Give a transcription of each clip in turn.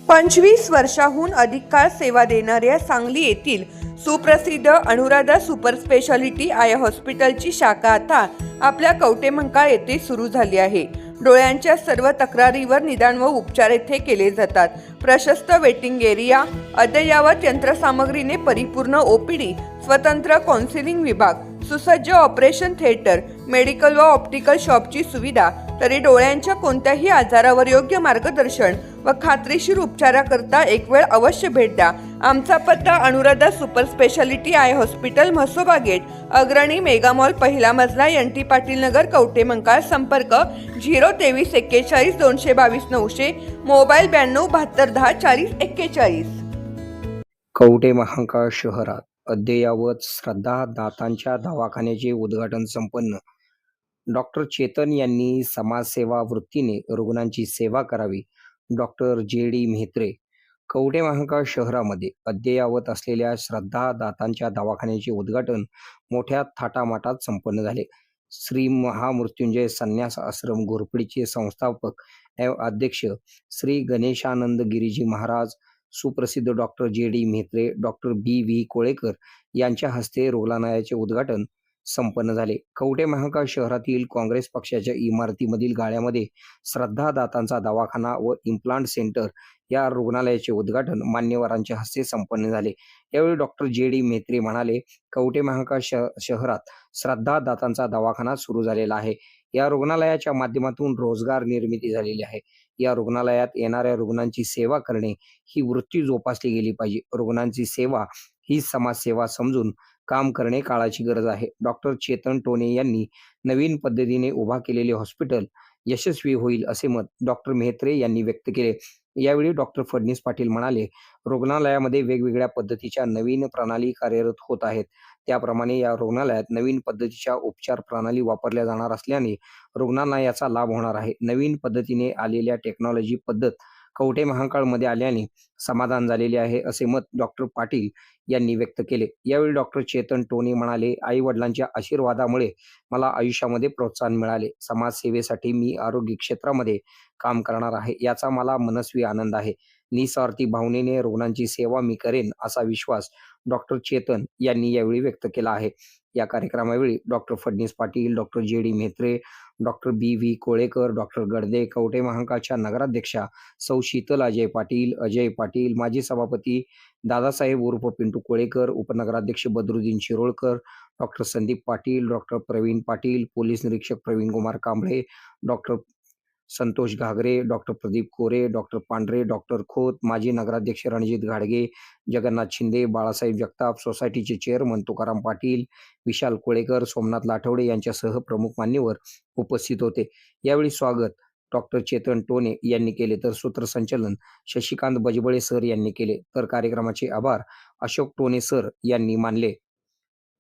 25 वर्षाहून अधिक काळ सेवा देणाऱ्या सांगली येथील सुप्रसिद्ध अनुराधा सुपर स्पेशालिटी आय हॉस्पिटलची शाखा आता आपल्या कवठेमंकाळ येथे सुरू झाली आहे। डोळ्यांच्या सर्व तक्रारीवर निदान व उपचार येथे केले जातात। प्रशस्त वेटिंग एरिया, अद्ययावत यंत्रसामग्रीने परिपूर्ण ओपीडी, स्वतंत्र काउन्सिलिंग विभाग, सुसज्ज ऑपरेशन थिएटर, मेडिकल व ऑप्टिकल शॉपची सुविधा, तरी डोळ्यांच्या कोणत्याही आजारावर योग्य मार्गदर्शन व खात्रीशीर उपचाराकरता एक वेळ अवश्य भेट द्या। आमचा पत्ता Anuradha super speciality eye hospital, Mhasoba gate, Agrani mega mall, पहिला मजला, NT पाटील नगर, कवठेमंकाळ। संपर्क 023 41 222 900, मोबाईल 92 72 10 40 41। कवठेमंकाळ शहरात अद्ययावत श्रद्धा दातांच्या दवाखान्याचे उद्घाटन संपन्न। डॉक्टर चेतन यांनी समाजसेवा वृत्तीने रुग्णांची सेवा करावी। Doctor JD Mhetre. कवठेमंकाळ शहरामध्ये अद्ययावत असलेल्या श्रद्धा दातांच्या दवाखान्याचे उद्घाटन मोठ्या थाटामाटात संपन्न झाले। श्री महामृत्युंजय संन्यास आश्रम घोरपडीचे संस्थापक एवं अध्यक्ष श्री गणेशानंद गिरीजी महाराज, सुप्रसिद्ध doctor JD Mhetre, doctor BV Kolekar यांच्या हस्ते रुग्णालयाचे उद्घाटन संपन्न झाले। कवठेमंकाळ शहरातील काँग्रेस पक्षाच्या इमारतीमधील गाळ्यामध्ये श्रद्धा दातांचा दवाखाना व इम्प्लांट सेंटर या रुग्णालयाचे उद्घाटन मान्यवरांच्या हस्ते संपन्न झाले। यावेळी डॉक्टर JD म्हेत्रे म्हणाले, कवठेमंकाळ शहरात श्रद्धा दातांचा दवाखाना सुरू झालेला आहे। या रुग्णालयाच्या माध्यमातून रोजगार निर्मिती झालेली आहे। या रुग्णालयात येणाऱ्या रुग्णांची सेवा करणे ही वृत्ती जोपासली गेली पाहिजे। रुग्णांची सेवा ही समाजसेवा समजून काम करणे काळाची गरज आहे। डॉक्टर चेतन टोने यांनी नवीन पद्धतीने उभा केलेले हॉस्पिटल यशस्वी होईल असे मत डॉक्टर म्हेत्रे यांनी व्यक्त केले। यावेळी डॉक्टर फडणीस पाटील म्हणाले, रुग्णालयामध्ये वेगवेगळ्या पद्धतीच्या नवीन प्रणाली कार्यरत होत आहेत। त्याप्रमाणे या रुग्णालयात नवीन पद्धतीच्या उपचार प्रणाली वापरल्या जाणार असल्याने रुग्णांना याचा लाभ होणार आहे। नवीन पद्धतीने आलेल्या टेक्नॉलॉजी पद्धत कवठेमंकाळमध्ये आल्याने समाधान झालेले आहे असे मत डॉक्टर पाटील यांनी व्यक्त केले। यावेळी डॉक्टर चेतन टोने म्हणाले, आई वडिलांच्या आशीर्वादामुळे मला आयुष्यामध्ये प्रोत्साहन मिळाले। समाजसेवेसाठी मी आरोग्य क्षेत्रामध्ये काम करणार आहे, याचा मला मनस्वी आनंद आहे। निस्वार्थी भावनेने रुग्णांची सेवा मी करेन असा विश्वास डॉक्टर चेतन यांनी यावेळी व्यक्त केला आहे। या कार्यक्रमावेळी doctor Phadnis Patil, doctor JD Mhetre, doctor BV Kolekar, doctor Gadade, कवठेमंकाळच्या नगराध्यक्षा सौ शीतल अजय पाटील, माजी सभापती दादासाहेब उर्फ पिंटू कोळेकर, उपनगराध्यक्ष Badruddin Shirolkar, doctor Sandeep Patil, doctor Pravin Patil, police निरीक्षक Pravin Kumar Kamble, doctor Santosh Ghagare, doctor Pradeep Kore, doctor Pandhare, doctor Khot, माजी नगराध्यक्ष रणजित घाडगे, जगन्नाथ शिंदे, बाळासाहेब जगताप, सोसायटीचे चेअरमन तुकाराम पाटील, विशाल कोळेकर, सोमनाथ लाठवडे यांच्यासह प्रमुख मान्यवर उपस्थित होते। यावेळी स्वागत डॉक्टर चेतन टोने यांनी केले, तर सूत्रसंचालन शशिकांत बजबळे सर यांनी केले, तर कार्यक्रमाचे आभार अशोक टोने सर यांनी मानले।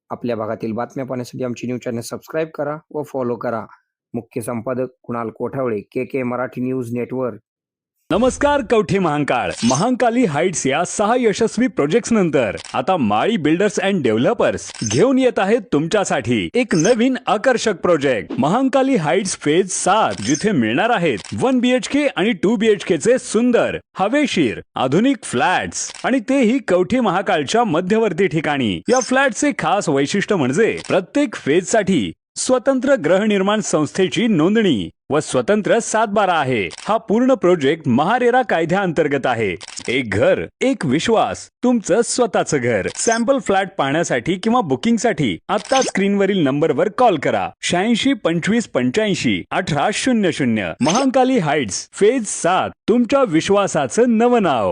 आपल्या भागातील बातम्या पाहण्यासाठी आमची न्यूज चॅनल सबस्क्राईब करा व फॉलो करा। मुख्य संपादक Kunal Kothawale, KK Marathi news network. नमस्कार कवठेमंकाळ महांकाली हाइट्स या 6 यशस्वी प्रोजेक्ट्स नंतर आता माळी बिल्डर्स अँड डेव्हलपर्स घेऊन येत आहेत तुमच्यासाठी एक नवीन आकर्षक प्रोजेक्ट महांकाली हाइट्स फेज 7, जिथे मिळणार आहेत 1 BHK आणि 2 BHK चे सुंदर हवेशीर आधुनिक फ्लॅट्स, आणि तेही कवठेमंकाळच्या मध्यवर्ती ठिकाणी। या फ्लॅटचे खास वैशिष्ट्य म्हणजे प्रत्येक फेज साठी स्वतंत्र गृहनिर्माण संस्थेची नोंदणी व स्वतंत्र 7/12 आहे। हा पूर्ण प्रोजेक्ट महारेरा कायद्याअंतर्गत आहे। एक घर एक विश्वास, तुमचं स्वतःचं घर। सॅम्पल फ्लॅट पाहण्यासाठी किंवा बुकिंगसाठी आता स्क्रीनवरील नंबरवर कॉल करा 86 25 85 18 00। महांकाली हाइट्स फेज 7, तुमच्या विश्वासाचं नवं नाव।